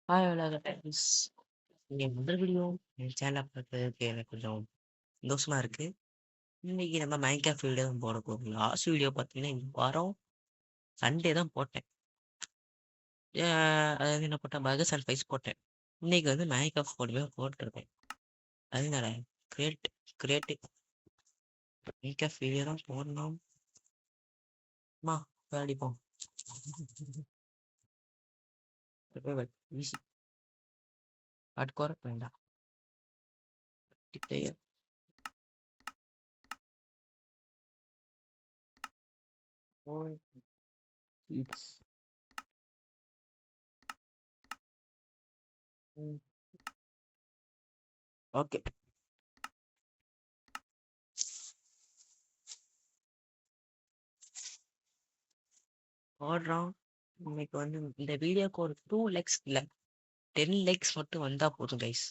Hi உலக times. இங்கே முதல் வீடியோ என் சேனலை பார்க்கறதுக்கு எனக்கு கொஞ்சம் சந்தோஷமா இருக்கு. இன்னைக்கு நம்ம மைன்கிராஃப்ட் வீடியோ தான் போட போகிறோம். லாஸ்ட் வீடியோ பார்த்தீங்கன்னா இந்த வாரம் சண்டே தான் போட்டேன். அதாவது என்ன போட்டேன், பர்கர்ஸ் அண்ட் ஃபைஸ் போட்டேன். இன்னைக்கு வந்து மைன்கிராஃப்ட் போட்டுருக்கேன். அதனால கிரேட் கிரேட்டு மைன்கிராஃப்ட் வீடியோ தான் போடணும். அடிப்போம் ஈஸி ஹார்ட்கோர் வேண்டாம். Player it's okay. போடுறோம். இன்னைக்கு வந்து இந்த வீடியோக்கு ஒரு 2 லைக்ஸ் இல்லை 10 லைக்ஸ் மட்டும் வந்தா போதும் guys.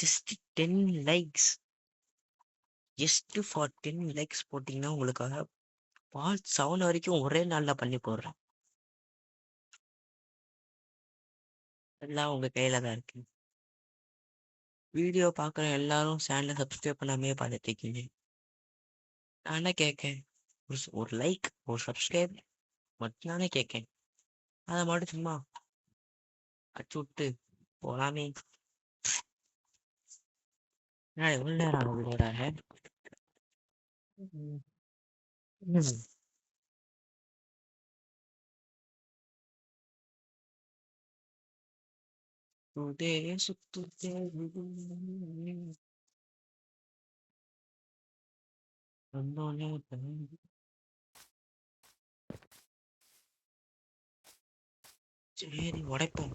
Just 10 likes. Just for 10 likes போட்டிங்கன்னா உங்களுக்காக பார்ட் 7 வரைக்கும் ஒரே நாள்ல பண்ணி போடுறேன். எல்லாம் உங்க கையில தான் இருக்கு. வீடியோ பார்க்குற எல்லாரும் சேனலை சப்ஸ்கிரைப் பண்ணாமே பார்த்துட்டு இருக்கீங்க. நான் என்ன கேட்கேன், ஒரு லைக் ஒரு சப்ஸ்கிரைப் மட்டும் தானே கேட்கேன். அதை மட்டும் சும்மா அடிச்சு விட்டு போலாமே. எவ்வளோ நேரம் ஆகும் வீடியோடாக? சுத்தே சுத்துதே வந்தோனே சரி உடைப்போம்.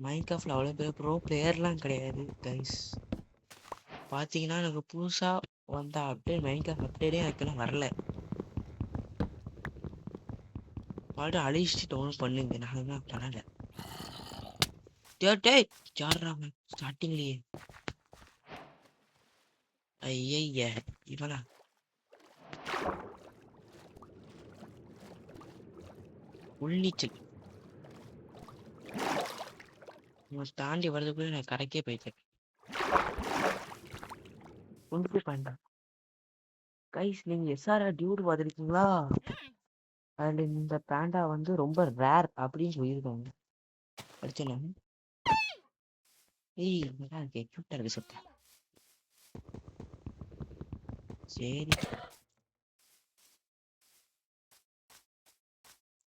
மைன்கிராஃப்ட்ல அவ்வளோ பேர் ப்ரோ பிளேயர்லாம் கிடையாது கைஸ். பார்த்தீங்கன்னா எனக்கு புதுசாக வந்த அப்டேட் மைன்கிராஃப்ட் அப்டேட்டே எனக்குலாம் வரல. பாட்டு அழிச்சிட்டு டவுன் பண்ணுங்க. நான் தான் பண்ணல. டேய் யாருறாங்க ஸ்டார்டிங்லேயே? ஐய இவனா உள்நீச்சல் இவன் தாண்டி வரதுக்குள்ள நான் கரைக்கே போயிட்டேன். கொண்டு வேண்டாம் கைஸ். நீங்க எஸ்ஆர்ஆர் டியூட் பார்த்துருக்கீங்களா? அதில் இந்த பேண்டா வந்து ரொம்ப ரேர் அப்படின்னு சொல்லியிருக்காங்க. படிச்சேன் நான். ஏய் நல்லா இருக்கே, கியூட்டா இருக்கு சட்டை. சரி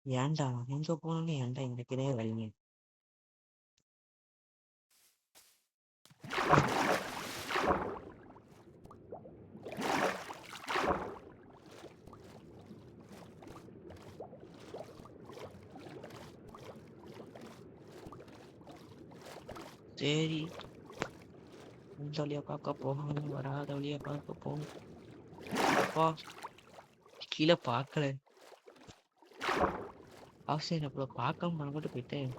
ஏன்டா எங்க போனோன்னு ஏன்டா எனக்குனே வரீங்க? சரி இந்த வழியா பார்க்க போகணும், வராத வழியா பார்க்க போகணும். அப்பா கீழே பார்க்கல. ஆப்ஷன் அப்போ பார்க்காம பண்ண மட்டும் போயிட்டேன்.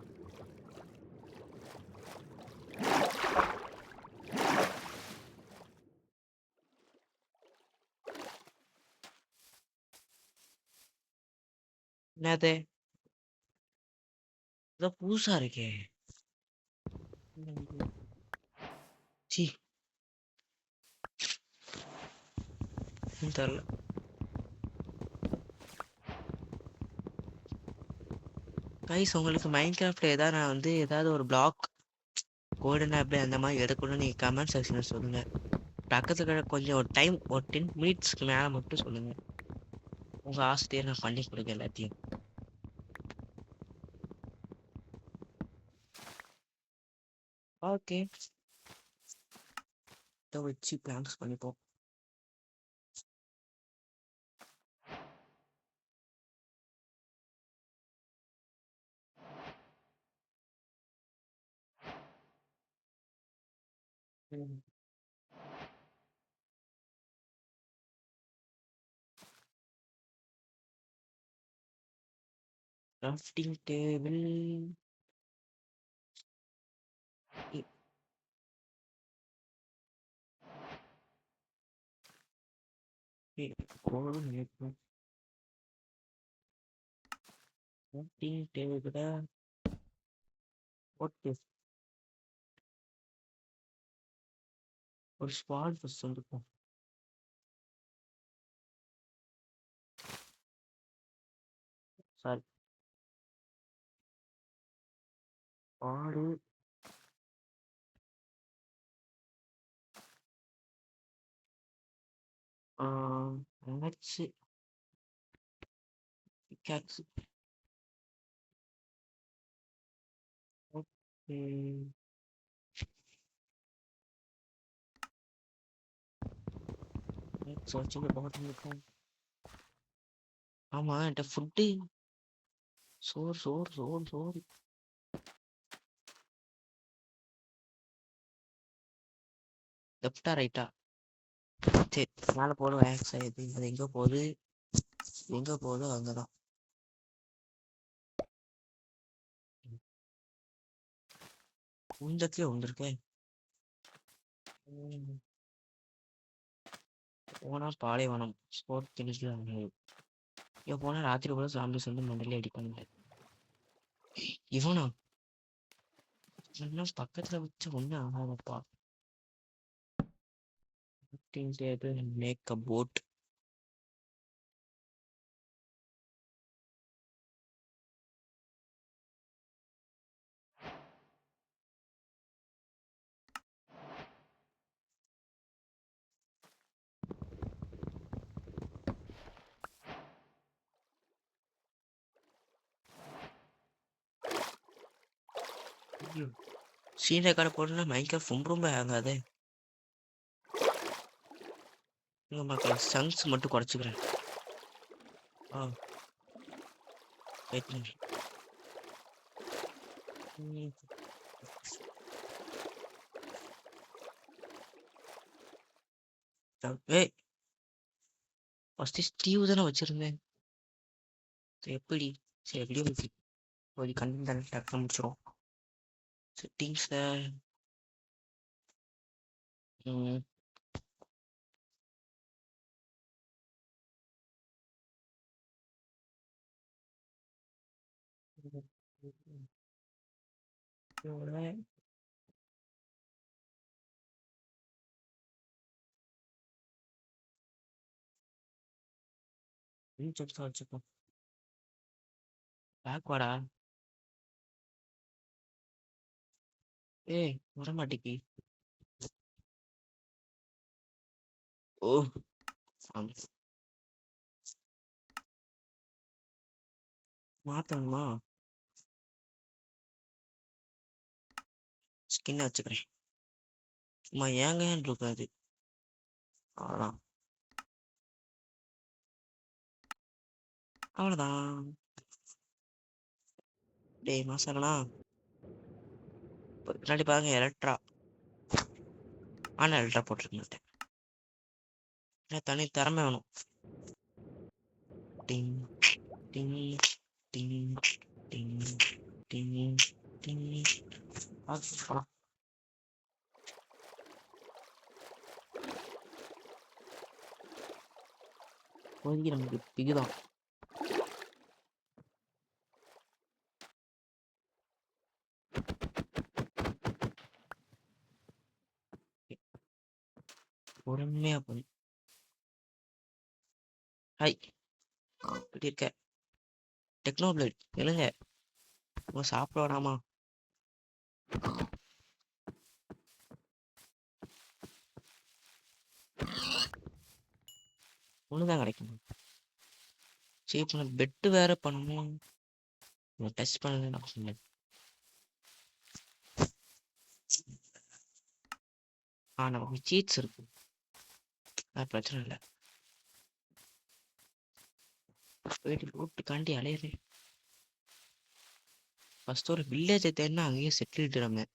என்னது ஏதோ புதுசா இருக்கே. சி தெரியல கைஸ். உங்களுக்கு மைன்கிராஃப்ட்ல ஏதாவது நான் வந்து ஏதாவது ஒரு பிளாக் கோல்டன் ஆப்பிள் அந்த மாதிரி எடுக்கணும்னு நீங்கள் கமெண்ட் செக்ஷனில் சொல்லுங்கள். பக்கத்துல கொஞ்சம் ஒரு டைம் ஒரு 10 மினிட்ஸ்க்கு மேலே மட்டும் சொல்லுங்கள். உங்கள் ஆசையை நான் பண்ணி கொடுங்க எல்லாத்தையும். ஓகே இதை வச்சு பிளான்ஸ் பண்ணிப்போம். கிராஃப்டிங் டேபிள் டேபிள ஓகே. ஒரு ஸ்குவாட் ஃபர்ஸ்ட் வந்துருக்கும். சாரி, ஆடு நினைச்சு பிக்காக்ஸ். ஓகே, வச்சுட்டு பக்கத்துல இருக்கும். ஆமா, என்கிட்ட ஃபுட்டு சோறு சோறு சோறு சோறு. லெஃப்டா ரைட்டா? சரி, மேலே போடும் ஆக்ஸ் ஆயிடுது. அது எங்கே போகுது? எங்கே போகுதோ அங்கே தான். உந்தக்கே வந்திருக்கேன். போனா பாலைவனம் ஸ்போர்ட் திணிக்கல. இங்கே போனால் ராத்திரி கூட சாம்பிஸ் வந்து மண்டலே அடிப்பாங்க. இவனா இன்னும் பக்கத்தில் வச்சு ஒன்றும் ஆகாதப்பா. Table make a boat. Scene record போட்டுனா மைக்ரோஃப் ரொம்ப ஆகாது. மக்கள் சங்ஸ் மட்டும் குறைச்சிக்கிறேன். வெயிட் பண்ணி. ஏய், ஃபஸ்ட்டு ஸ்டீவ் தானே வச்சுருந்தேன். எப்படி? சரி, எப்படியோ வச்சு ஒரு கண்டு தானே டக்குன்னு முடிச்சிடும். செட்டிங்ஸில் வச்சுப்போம். பேக்வாடா? ஏய், வரமாட்டேக்கி. ஓ, மாத்தணுமா? ஸ்கின் வச்சுக்கிறேன். சும்மா ஏங்க இருக்காது. அவ்வளோதான், அவ்வளோதான். டேய் மாசங்களா, பின்னாடி பாருங்க எலக்ட்ரா. ஆனால் எலக்ட்ரா போட்டிருக்க மாட்டேன். தனி திறமை வேணும். டிங் டிங் டிங் டிங் டிங் டிங். போலாம். இப்போதைக்கு நமக்கு பிகுதான். பொறுமையா போய். ஹாய், எப்படி இருக்க? டெக்னோபிளேட் எழுங்க. சாப்பிட வேணாமா? ஒண்ணுதான் கிடைக்கும். சரி, இப்போ பெட்டு வேற பண்ணணும். டெஸ்ட் பண்ணது நான் சொன்னேன். நமக்கு சீட்ஸ் இருக்கு, அது பிரச்சனை இல்லை. போயிட்டு லூட்டுக்காண்டி அலையிறேன். ஃபர்ஸ்ட் ஒரு வில்லேஜை தேடினா அங்கேயே செட்டில்டு நம்ம.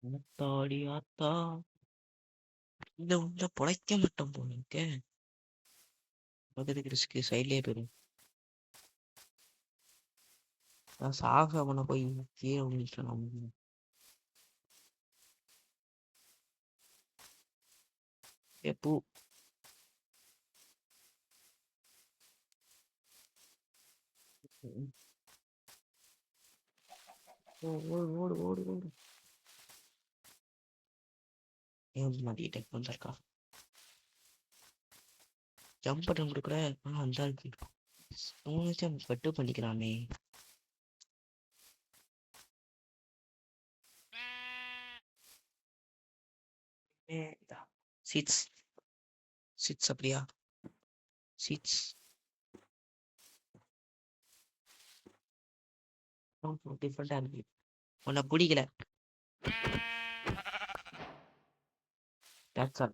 ஆத்தாடி ஆத்தா, இந்த உள்ள பொழைக்க மாட்டோம் போனீங்க. பக்கத்துக்கு ரிஸ்க்கு சைட்லேயே போயிடும். சாக அவனை போய் கீழே விழுந்துட்டேன். பூ. ஓடு ஓடு ஓடு ஓடு. மாட்டிக்கிட்டேன் வந்திருக்கா. ஜம்ப் பட்டன் கொடுக்குற. அந்த இருக்கு பட்டு பண்ணிக்கிறானே. சீட்ஸ் சீட்ஸ் அப்படியா? சீட்ஸ் டிஃப்ரெண்டா இருக்கு. உன்னை பிடிக்கல. That's all.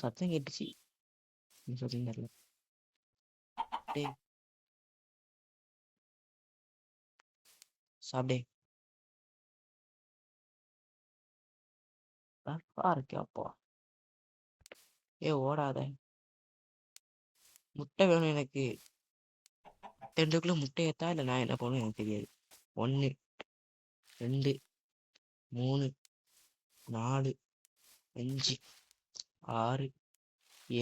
சத்தம் கேட்டுச்சு. சொல்றீங்கல்ல. டேய் சாப்பிடே. இருக்கியாப்பா. ஓடாத. முட்டை வேணும் எனக்கு. 2 முட்டை ஏத்தா இல்லை நான் என்ன பண்ணுவேன் எனக்கு தெரியாது. 1 2 3 4 5 6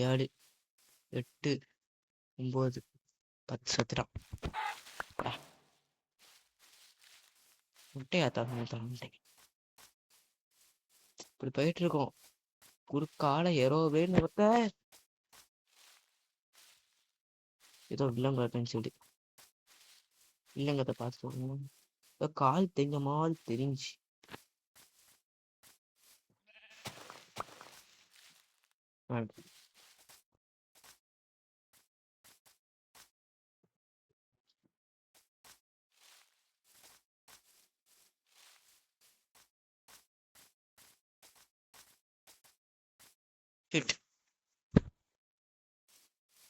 7 8 9 10 சத்துட்டான். முட்டை ஏத்தா முட்டை. இப்படி போயிட்டு இருக்கோம். குறுக்கால ஏரோவேன்னு ஒருத்த ஏதோ இல்லைங்க சொல்லி இல்லைங்கத்தை பார்த்து சொல்லணும். கால் தெரிஞ்ச மாதிரி தெரிஞ்சு.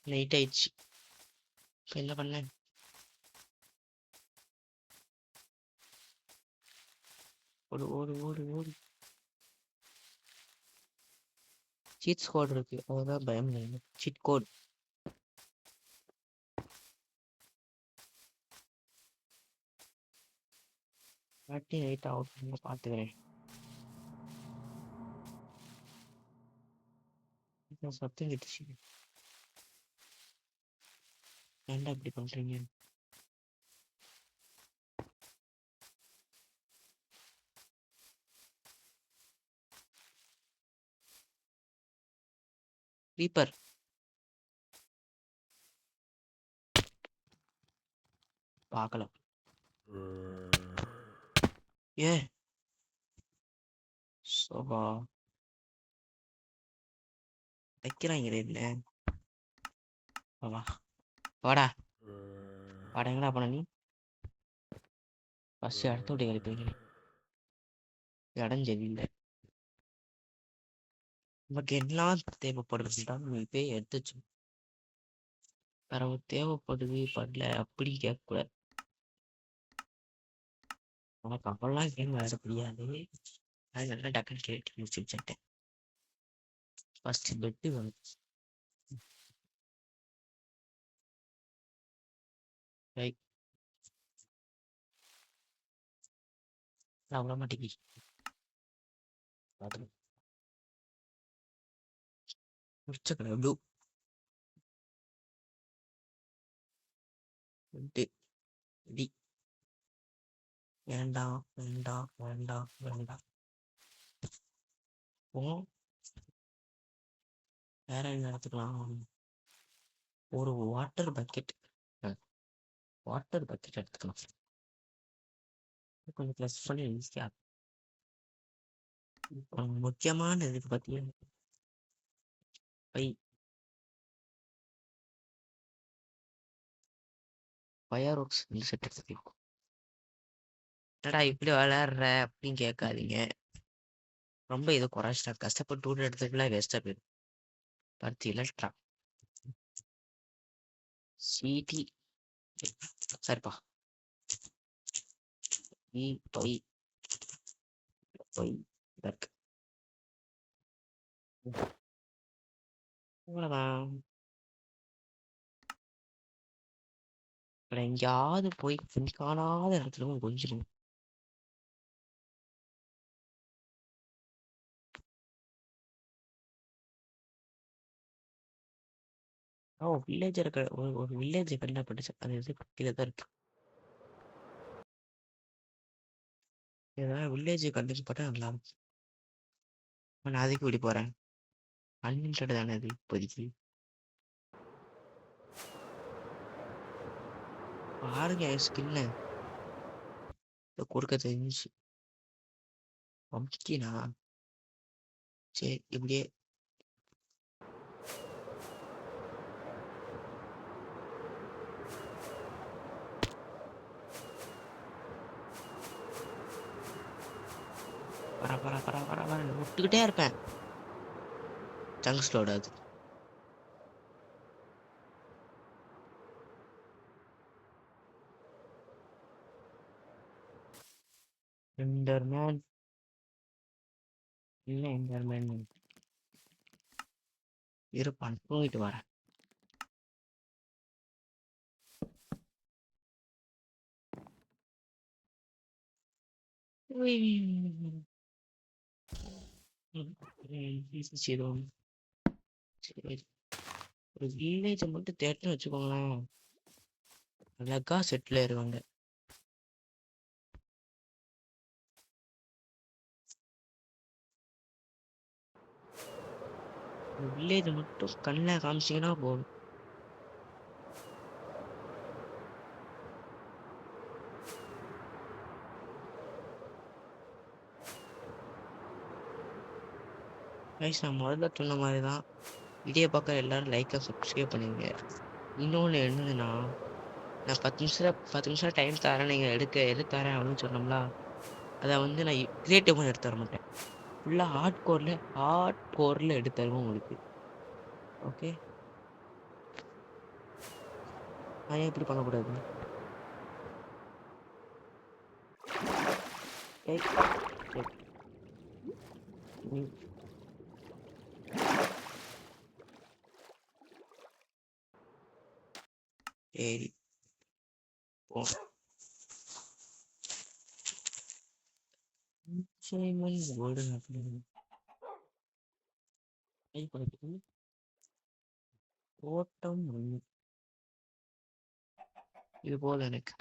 நைட் ஆயிடுச்சு. என்ன பண்ண? ஓடு ஓடு ஓடு ஓடு. சீட் கோட் இருக்கு, அதான் பயம் இல்லை. Seat code. நைட் ஆகும் பார்த்துக்கிறேன். சத்தம் கேட்டுச்சு. ஏன்டா இப்படி பண்றீங்க? ரீப்பர் பார்க்கலாம். ஏ சோபா வைக்கிறாங்க. என்ன வா வாடா வாடா. எங்கடா பண்ண நீ? பஸ் அடுத்த விட்டு கழிப்பீங்க. இடம் சரியில்லை. நமக்கு எல்லாம் தேவைப்படுதுன்னா நீ போய் எடுத்துச்சு. வேற தேவைப்படுது படல அப்படி கேட்கக்கூடாது. உனக்கு அப்பெல்லாம் கேம் விளையாட முடியாது. அதனால டக்குன்னு கேட்டு முடிச்சுட்டேன். ஃபர்ஸ்ட் பெட்டு வந்து அவ்வளோ மாட்டேங்கி முடிச்சக்கடை ப்ளூ டி. வேண்டாம் வேண்டாம் வேண்டாம் வேண்டாம். வேற என்ன எடுத்துக்கலாம்? ஒரு வாட்டர் பக்கெட். வாட்டர் பக்கெட் எடுத்துக்கலாம். கொஞ்சம் ப்ளஸ் பண்ணி ஈஸியா. முக்கியமான இதுக்கு பத்தியா ஃபயர் ஒர்க்ஸ் செட் எடுத்துக்கலாம். என்னடா இப்படி விளையாடுற அப்படின்னு கேட்காதீங்க. ரொம்ப இது குறைச்சிட்டா. கஷ்டப்பட்டு டூட் எடுத்துக்கலாம் வேஸ்டா போயிடும். பருத்தி எலக்ட்ரா சிடி சரிப்பா. அவ்வளவுதான். எங்கேயாவது போய் காணாத இடத்துல கொஞ்சிடும். வில்லேஜர் ஒரு வில்லேஜ் கண்டப்பட்டுச்சு. அது இது கீழே தான் இருக்கு. ஏதாவது வில்லேஜ் கண்டுபிடிப்பட்டா நல்லா இருக்கும். நான் அதுக்கு இப்படி போறேன். அன்லிமிட்டட் தானே அது இப்போதைக்கு. பாருங்க ஸ்கின்னு கொடுக்க தெரிஞ்சு பம்கினா. சரி இப்படியே வர விட்டுக்கிட்டே இருப்பேன். சங்ஸ்லோட அது எண்டர்மேன் இல்லை, எண்டர்மேன் இருப்பான். தூங்கிட்டு வரேன். சரி, ஒரு வில்லேஜை மட்டும் தேட்டன்னு வச்சுக்கோங்களேன், அழகா செட்டில் ஆயிருவாங்க. வில்லேஜ் மட்டும் கண்ணில் காமிச்சிங்கன்னா போதும். கைஸ், நான் முதல்ல சொன்ன மாதிரி தான், வீடியோ பார்க்குற எல்லாரும் லைக்கை சப்ஸ்கிரைப் பண்ணுவீங்க. இன்னொன்று என்னதுன்னா, நான் 10 நிமிஷம் டைம் தரேன், நீங்கள் எடுத்து தரேன் அப்படின்னு சொன்னோம்ல, அதை வந்து நான் கிரியேட்டிவ் பண்ணி எடுத்து தர மாட்டேன். ஃபுல்லாக ஹார்ட் கோரில் எடுத்து தருவோம் உங்களுக்கு. ஓகே, நான் ஏன் இப்படி பண்ணக்கூடாது? சரி போ. ஓட்டம் இது போல எனக்கு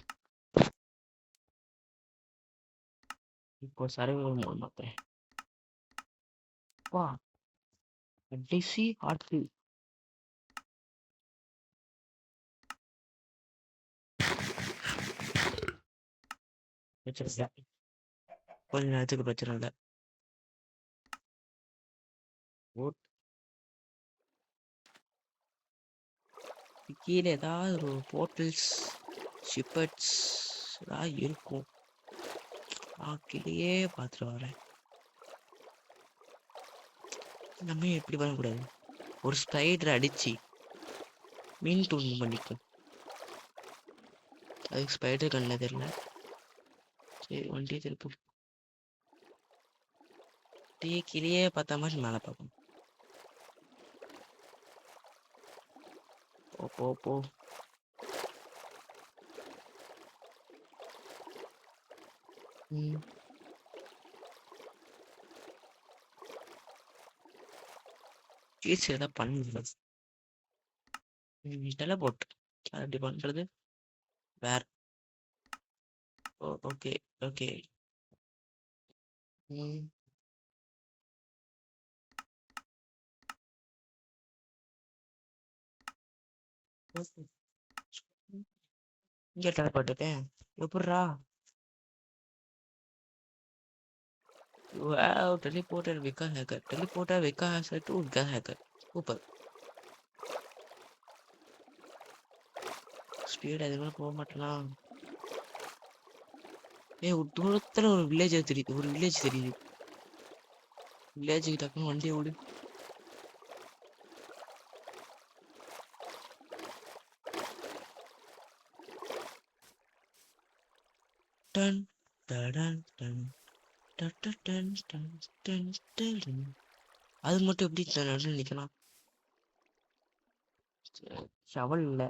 இப்போ சர்வைவல் மோட் மாத்தேன். வா கடைசி ஆட்டு பிரச்சனை இல்லை, கொஞ்ச நேரத்துக்கு பிரச்சனை இல்லை. கீழே ஏதாவது ஒரு போர்ட்டல்ஸ் ஷிப்பர்ட்ஸ் ஏதாவது இருக்கும். கீழேயே பார்த்துட்டு வரேன். நம்ம எப்படி பண்ணக்கூடாது? ஒரு ஸ்பைடர் அடிச்சு மீன் தூண்டு பண்ணிக்கும். அதுக்கு ஸ்பைடர் கண்ணில் தெரியல. சரி, வண்டியை திருப்பி கீழே பார்த்த மாதிரி மேலே பார்க்கணும். போ போ. சீஸ் ஏதாவது பண்ணுங்க. டெலபோர்ட் அது எப்படி பண்ணுறது? வேற ஓகே ஓகே. இங்கே டெலபோர்ட்டுட்டேன் எப்பட்றா? Wow, teleported Vika hacker. Teleporter Vika has a two Vika hacker. Super. Speed அதுக்குள்ள போக மாட்டலாம். தூரத்துல ஒரு வில்லேஜ் தெரியுது. வில்லேஜுக்கு டக்குன்னு வண்டியை விடு. டன் டன் டன் அது மட்டும் எப்படி நடுவில் நிக்கலாம்? ஷவல் இல்லை.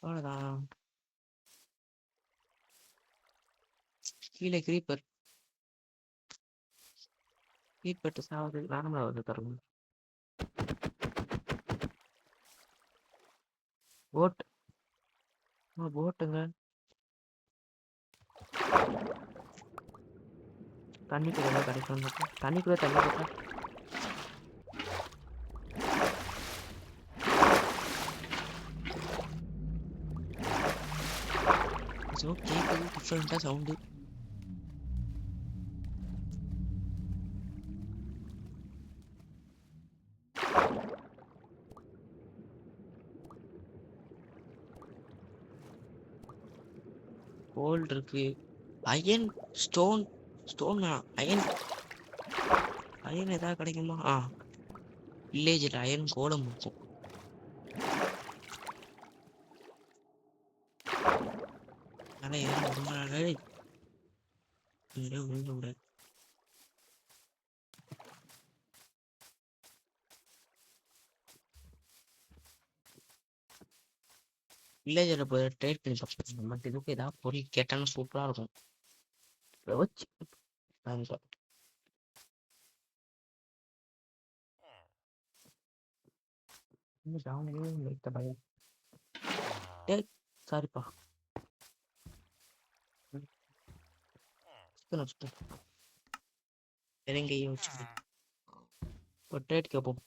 அவ்வளோதான். கீழே கிரீப்பர் கீழ்பட்டு சாவது நார்மலாக வருது தருங்க. போட் போட்டுங்க. தண்ணிக்குள்ள ஏதாவது கிடைக்கும். தண்ணிக்குள்ள தண்ணி போட்டா கேட்குது டிஃப்ரெண்ட்டாக சவுண்டு. கோல்டு இருக்கு. Iron stone stone iron iron ஏதாவது கிடைக்குமா? வில்லேஜில் அயன் கோலம் இருக்கும். அதனால் ஏன் ரொம்ப நாள் இங்கே விழுந்து விடாது. வில்லேஜில் போய் ட்ரேட் பண்ணி பார்ப்போம். பட் இதுக்கு ஏதாவது பொருள் கேட்டாலும் சூப்பராக இருக்கும். வச்சு சாரிப்பா. இறங்கையை வச்சு ஒரு ட்ரேட் கேட்போம்.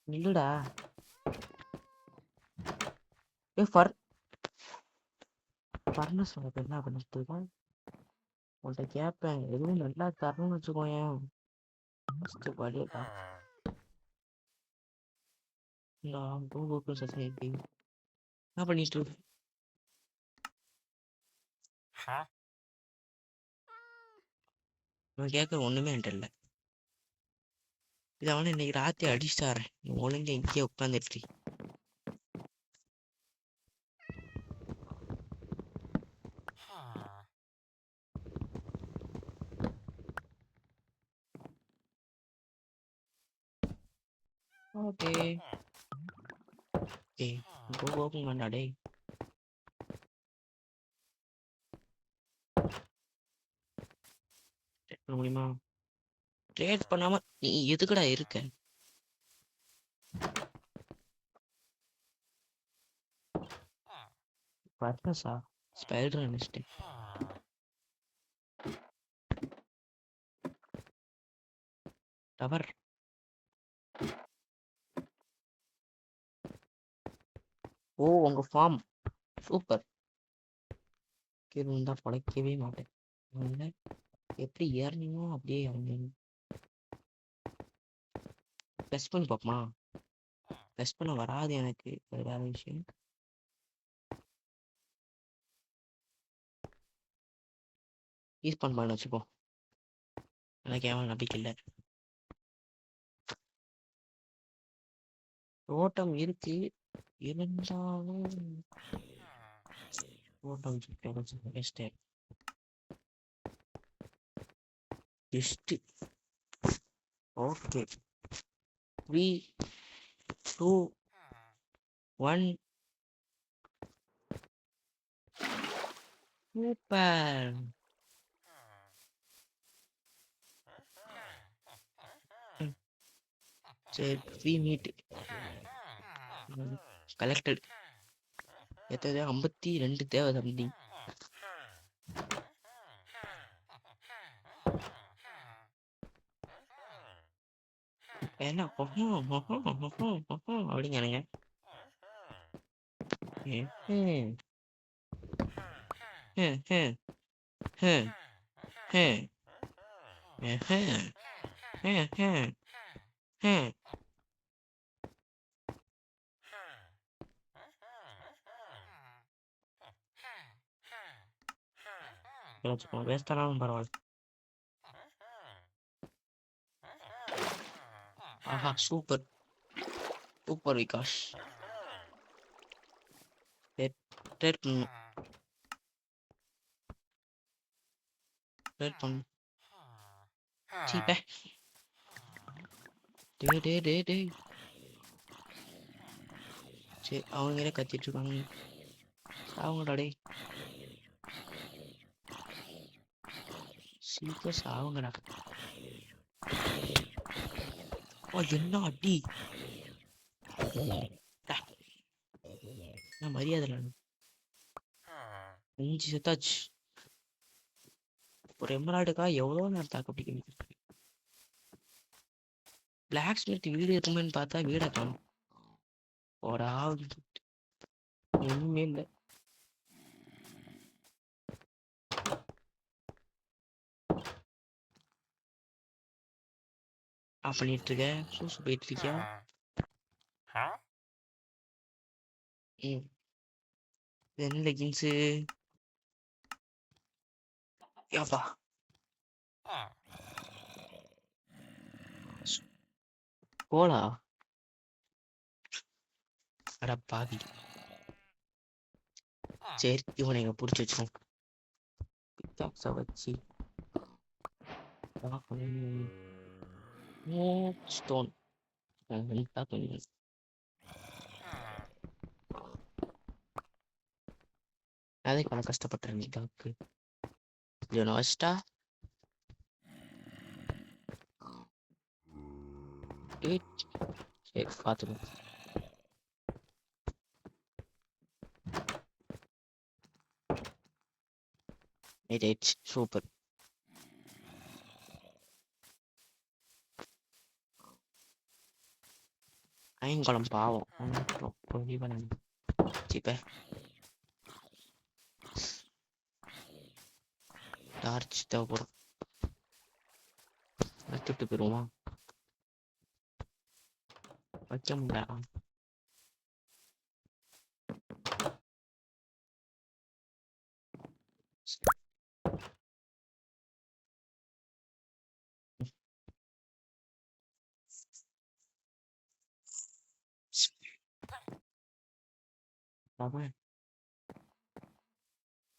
இல்லடா ஃபர்னஸ் உனக்கு என்ன பண்ணிட்டு இருக்கேன். உன்கிட்ட கேட்பேன் எதுவும் நல்லா தரணும்னு வச்சுக்கோயேன். படியக்கா சொசைட்டி என்ன பண்ணிட்டு நான் கேட்கற ஒண்ணுமே என்கிட்ட இல்லை. இதை அவனை இன்னைக்கு ராத்திரி அடிச்சுட்டாரேன். ஒழுங்க இங்கேயே உட்காந்துட்டு. ஓகே ஓகே வேண்டா டே. பண்ண முடியுமா? ட்ரேட் பண்ணாம நீ எதுக்குடா இருக்க? பர்னஸா ஸ்பைடர் நினைச்சிட்டேன். டவர் ஓ உங்க ஃபார்ம் சூப்பர். இருந்தா படைக்கவே மாட்டேன். எப்படி ஏறினீங்களோ அப்படியே இறங்கினீங்க. ப்ளஸ் பண்ணி பார்ப்போமா? ப்ளஸ் பண்ண வராது எனக்கு. வேற விஷயம். யூஸ் பண்ண வச்சுப்போ. எனக்கு ஏன் நம்பிக்கை இல்லை. ஓட்டம் இருக்கு இருந்தாலும் ஓட்டம் பெஸ்ட். Okay 3 2 1 super. சரி ஃப்ரீ மீட் கலெக்டட். எத்தனை 52 தேவை தம்பி. என்ன அப்படிங்கிறங்க. வேஸ்டானாலும் பரவாயில்ல. ஆஹா சூப்பர் சூப்பர் விகாஷ். ட்ரேட் பண்ணணும். ட்ரேட் பண்ணணும். சீப்பே டே டே டே டே சரி அவங்களே கத்திட்டு இருக்காங்க. சாவுங்கடா டேய், சீக்கிரம் சாவுங்கடா. என்ன அடி, நான் மரியாதை இல்லை. 5 செத்தாச்சு. ஒரு எமரால்டுக்கா எவ்வளோ நேரம் தாக்கு பிடிக்கணும். பிளாக் ஸ்மித் வீடு இருக்குமேன்னு பார்த்தா வீடை காணும். ஓடா ஒண்ணுமே இல்லை. ஆஃப் பண்ணிட்டு இருக்க, சூசு போயிட்டு இருக்கியா? ம், என்ன லெகின்ஸு யாப்பா, கோலா அட பாவி. சரி இவனை இங்க பிடிச்சி வச்சிரும். பிக்காக்ஸை வச்சு ஸ்டோன் அதே கால கஷ்டப்பட்டுறேன் நீ டாக்கு வச்சிட்டா. சரி பார்த்துக்கோ. சூப்பர். ஐங்குளம் பாவம் இப்ப டார்ச் தேவைப்படும். வச்சுட்டு போயிருவோமா? வைக்க முடியல.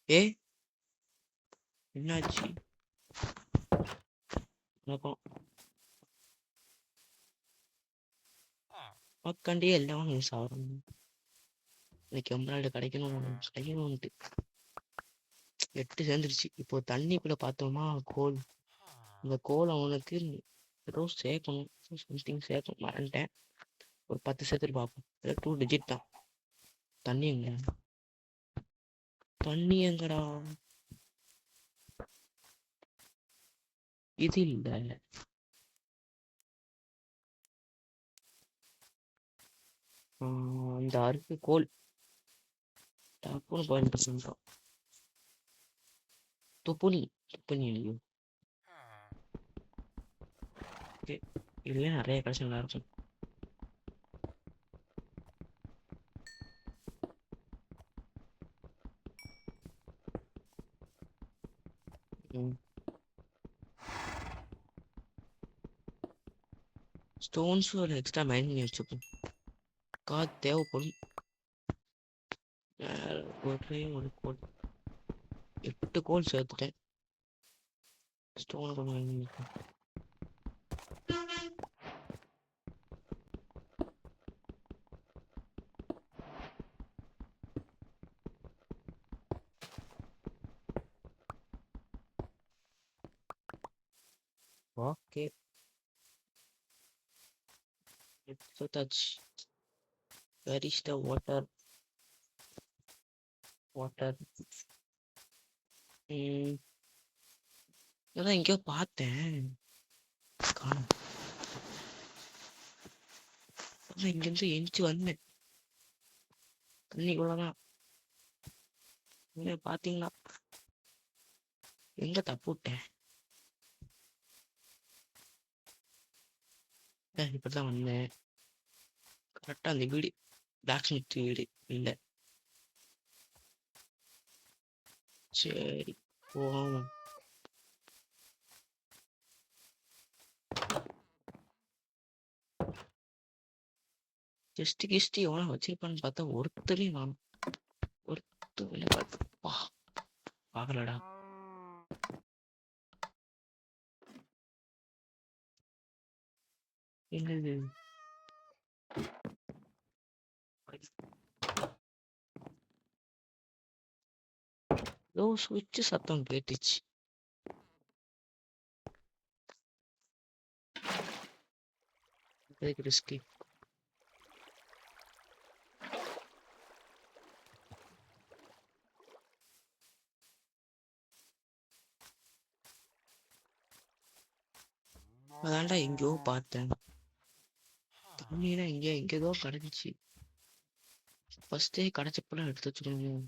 ஏ என்னாச்சு உக்காண்டே எல்லாம் மிஸ் ஆகும். இன்னைக்கு எம்பராய்டு கிடைக்கணும்ட்டு 8 சேர்ந்துருச்சு. இப்போ தண்ணிக்குள்ள பார்த்தோமா கோல். இந்த கோல் அவனுக்கு ஏதோ சேர்க்கணும், சம்திங் சேர்க்கணும், மறந்துட்டேன். ஒரு 10 சேர்த்துட்டு பார்ப்போம். 2 டிஜிட் தான். தண்ணி எங்க, தண்ணி எங்கடா? இது இல்ல, இந்த அருக்கு கோல் டப்புன்னு பாயிண்ட் சொல்லிட்டோம். துப்புனி இல்லையோ? இதுல நிறைய கடைசி நல்லா இருக்கும். ஸ்டோன்ஸ் ஒரு எக்ஸ்ட்ரா மைண்ட் பண்ணி வச்சுப்போம். கார் தேவைப்படும். ஒரே ஒரு கோல், 8 கோல் சேர்த்துட்டேன். ஸ்டோன் கொஞ்சம் okay. So touch. Where is the water? இதான் எங்கேயோ பார்த்தேன், காணும். இங்கிருந்து எஞ்சி வந்தேன் தண்ணிக்குள்ளதான். பாத்தீங்களா எங்க தப்பு விட்டேன்? இப்படிதான் வந்தேன். கரெக்டா அந்த வீடு, பிளாக் ஸ்மித் வீடு இல்ல. சரி போவோம். கிஸ்டி எவனா வச்சிருப்பான்னு பார்த்தா ஒருத்தரையும் நான் பாக்கலடா. என்னது ஏதோ சுவிட்ச் சத்தம் கேட்டுச்சு. ரிஸ்கி. அதான்டா எங்கேயோ பார்த்தேன். தண்ணினா எங்கேயோ கிடைச்சிச்சு. ஃபர்ஸ்டே கிடைச்சப்பெல்லாம் எடுத்து வச்சுக்கணும்.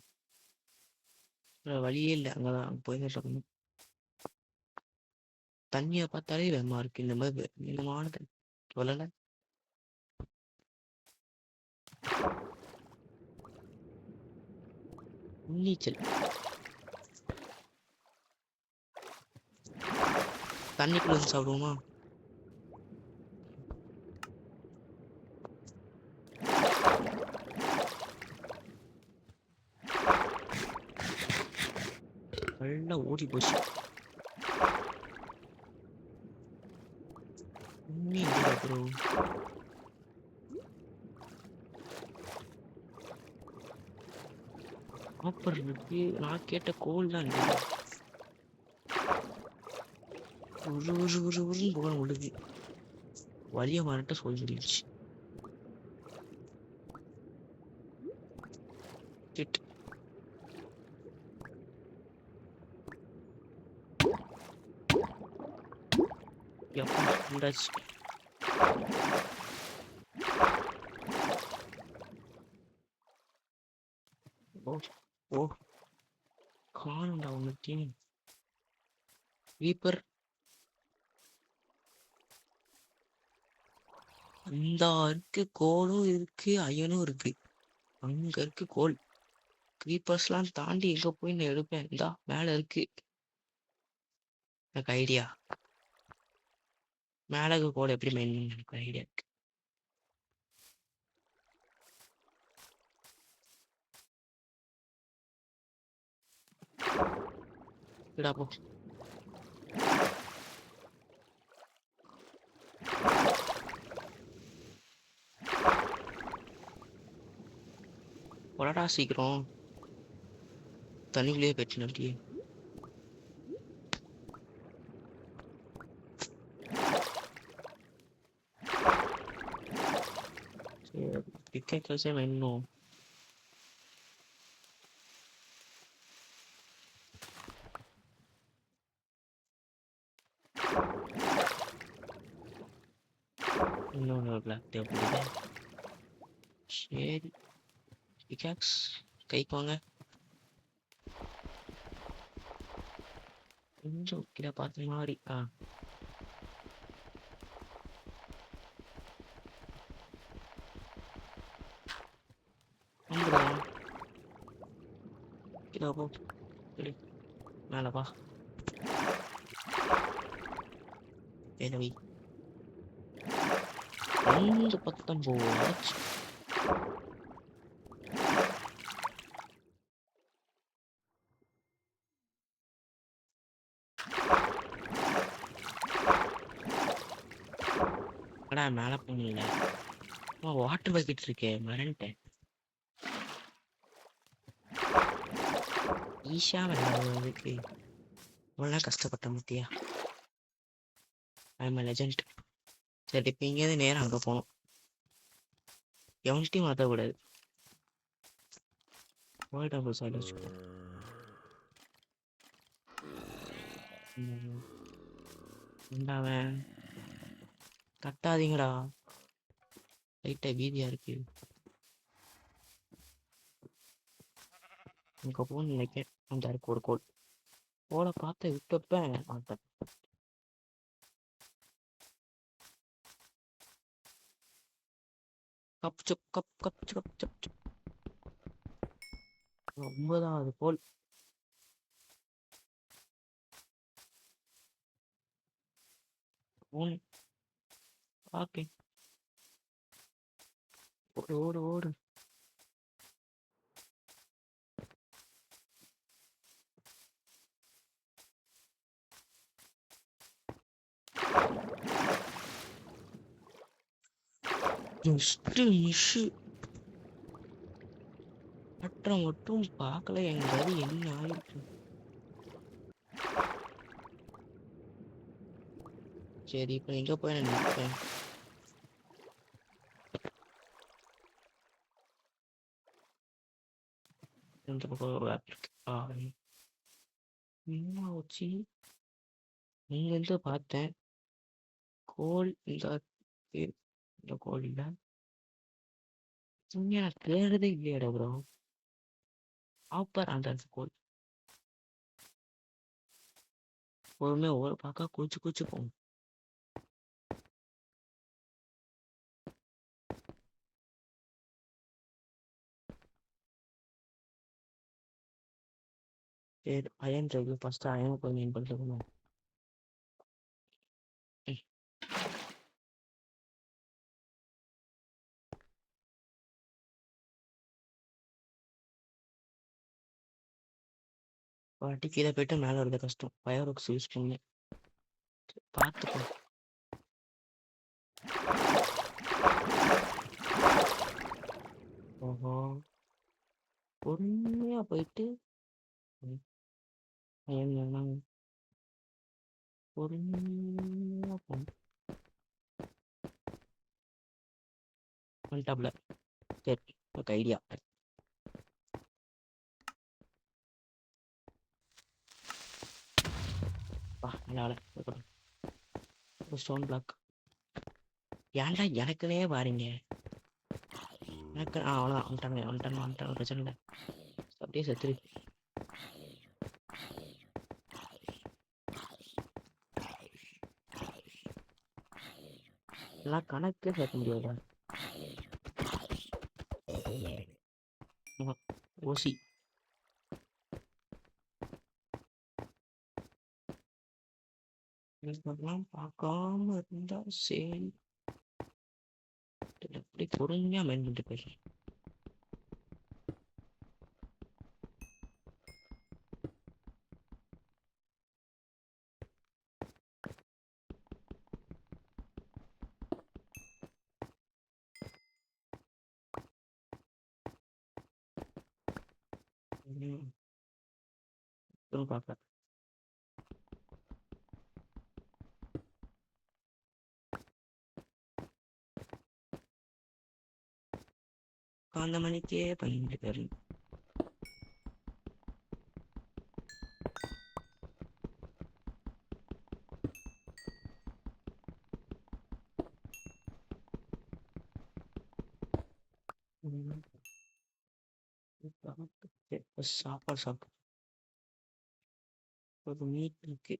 வழியே இல்லை, அங்கதான் போய் சொல்லணும். தண்ணியை பார்த்தாலே வெம்மா இருக்கு. இந்த மாதிரி நீளமான தண்ணி சொல்லலை. நீச்சல் தண்ணிக்குள்ள இருந்து சாப்பிடுவோமா? நல்லா ஓடி போச்சு. ப்ரோ ஆப்பர் இருக்கு. நான் கேட்ட கோல் தான் இல்லை. ஒரு போக விடுது. வழிய மாறிட்ட சொல்லிடுச்சு. உண்டாச்சு. ஓ காணும்டா உங்க டீம். ரீப்பர் இந்த இருக்கு, கோலும் இருக்கு, அயனும் இருக்கு. அங்க இருக்கு கோல். கிரீப்பர்ஸ்லாம் தாண்டி எங்க போய் நான் எடுப்பேன்? இந்தா மேல இருக்கு. எனக்கு ஐடியா. மேல கோல் எப்படி மெயின் எனக்கு ஐடியா இருக்கு. போ. போடா சீக்கிரம். தண்ணிக்குள்ளேயே போயிடுச்சு அப்படியே. பிக்கே வேணும். இன்னொன்று பிளாக் தேவைப்படுது. சரி பிகாக்ஸ் கைக்கு வாங்க. கொஞ்சம் கீழே பார்த்த மாதிரி. கீழே போ. சரி மேலே வா. எனவே 19 மேல போங்கல. வாட்டர் பக்கெட் இருக்கேன், மறந்துட்டேன். ஈஷா விளையாடுறதுக்கு இவ்வளோ கஷ்டப்பட்ட முத்தியா. I am legend. சரி இப்போ இங்கேருந்து நேரம் அங்கே போகணும். எவன்ட்டையும் மாற்றக்கூடாது. போயிட்டா சைடு வச்சுக்கோ. அவன் கட்டாதீங்கடா. லைட்டா வீதியா இருக்கு. அங்கே போகணும்னு நினைக்கிறேன். அந்த இருக்கு ஒரு கோல். கோலை பார்த்து விட்டப்ப மாட்டேன். Cup sub cup cup sub sub sub. 9வது கோல். ஓகே ஓடு ஓடு ஓடு. Just miss. அப்புறம் மட்டும் பார்க்கல என் கதி என்ன ஆயிடுச்சு. சரி இப்போ எங்க போய் நான் நிற்பேன். இந்த பக்கம் ஒரு ஆப் இருக்கு. என்ன வச்சு இங்கேருந்து பார்த்தேன் கோல் இந்த கோல் இல்லை நான் தேடுறதே இல்லையாடா ப்ரோ. ஆப்பர் அந்த கோல் பொறுமையா ஒரு பார்க்க குச்சி குச்சி போகும். சரி அயன் ட்ரைவ் ஃபர்ஸ்ட் அயன் போய் மீன் பண்ணிட்டு வாட்டி கீழே போயிட்டு மேலே வருது கஷ்டம். ஃபயர் ஒர்க்ஸ் யூஸ் பண்ணி பார்த்துக்கோ. ஓஹோ பொறுமையா போயிட்டு அயன் பொறுமையா போகணும். வந்துட்டாப்ல. சரி ஓகே ஐடியா. நல்லா ஸ்டோன் பிளாக் ஏன்டா எனக்குனே பாருங்க. எனக்கு அவ்வளோதான் வந்துட்டாங்க பிரச்சனை இல்லை. அப்படியே செத்துரு. எல்லாம் கணக்கே சேர்க்க முடியாதா. ஓசி இதெல்லாம் பார்க்காம இருந்தா சரி. எப்படி பொறுமையா மைண்ட் பண்ணிட்டு போயிடலாம். பார்க்க அந்த மணிக்கே பண்ணிட்டு போயிடலாம். சாப்பாடு சாப்பிட்டு ஒரு மீட் இருக்கு.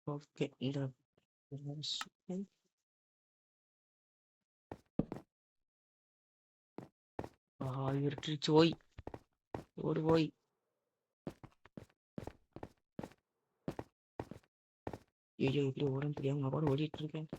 ஓகே இந்த இருட்டுச்சு. ஓய் ஒரு ஓய் ஐயோ இப்படி ஓடம் தெரியாம கூட ஓடிட்டு இருக்கேன்.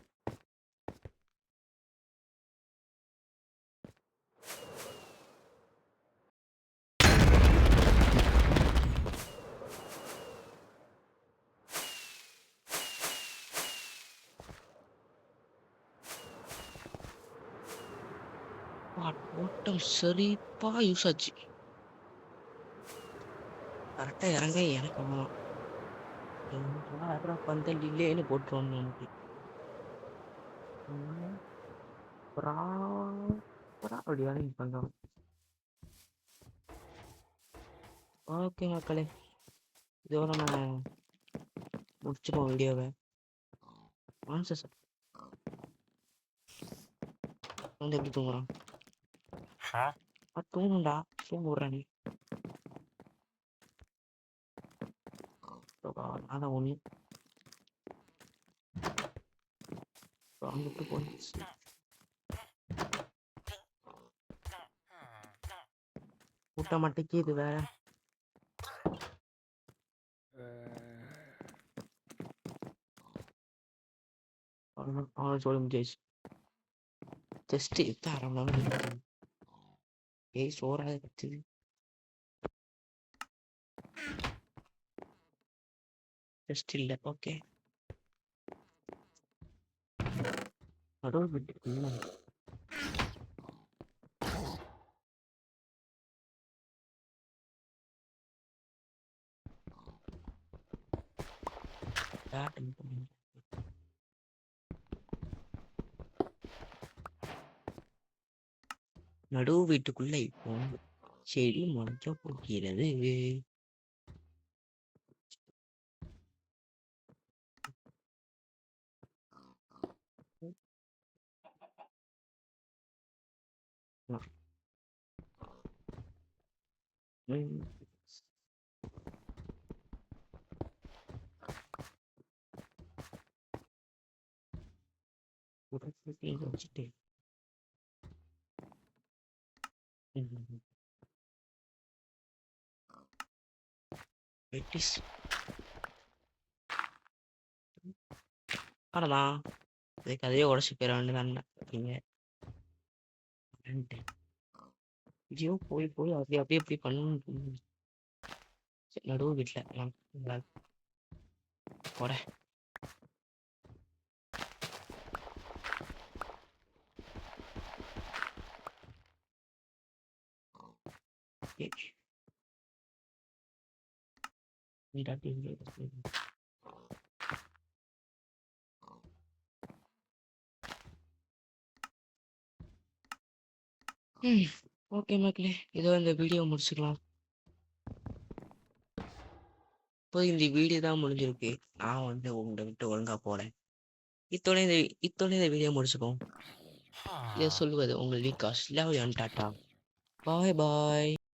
ஓட்டம் சரிப்பா யூஸ் ஆச்சு. கரெக்டா இறங்க எனக்கு அவ்வளோ பந்தல் இல்லைன்னு போட்டுருவோம் நமக்கு. அப்படி வேலை பண்றோம். ஓகே மக்களே இதோட நான் முடிச்சுப்போம் வீடியோவை. ஆன்சர் சார் வந்து எப்படி தூங்குறான். தூங்குண்டா தூங்க விட்றானே. அதான் ஒன்று வந்துட்டு போயிடுச்சு. கூட்ட மாட்டேக்கு இது வேற. அவனை சொல்ல முடியாச்சு. ஜஸ்ட் எத்த அரை மணி நேரம் ஏய் சோறாக கத்துது. ஜஸ்ட் இல்லை. ஓகே நடு வீட்டுக்குள்ள garden பண்ணி நடு வீட்டுக்குள்ள இப்போ செடி முளைக்க போகிறது. வச்சுட்டு அடதான் இதுக்கு அதையே உடச்சி போயிட வேண்டியதானே அப்படிங்க. ஐயோ போய் போய் அப்படி அப்படியே எப்படி பண்ணணும். நடுவு வீட்டில் போட ஓகே மக்களே, இதோ இந்த வீடியோ முடிச்சுக்கலாம். இப்போ இந்த வீடியோ தான் முடிஞ்சிருக்கு. நான் வந்து உங்களை விட்டு ஒழுங்கா போறேன். இத்தோட இந்த வீடியோ முடிச்சுப்போம். இதை சொல்லுவது உங்கள் Vikash. Love you and tata. Bye bye.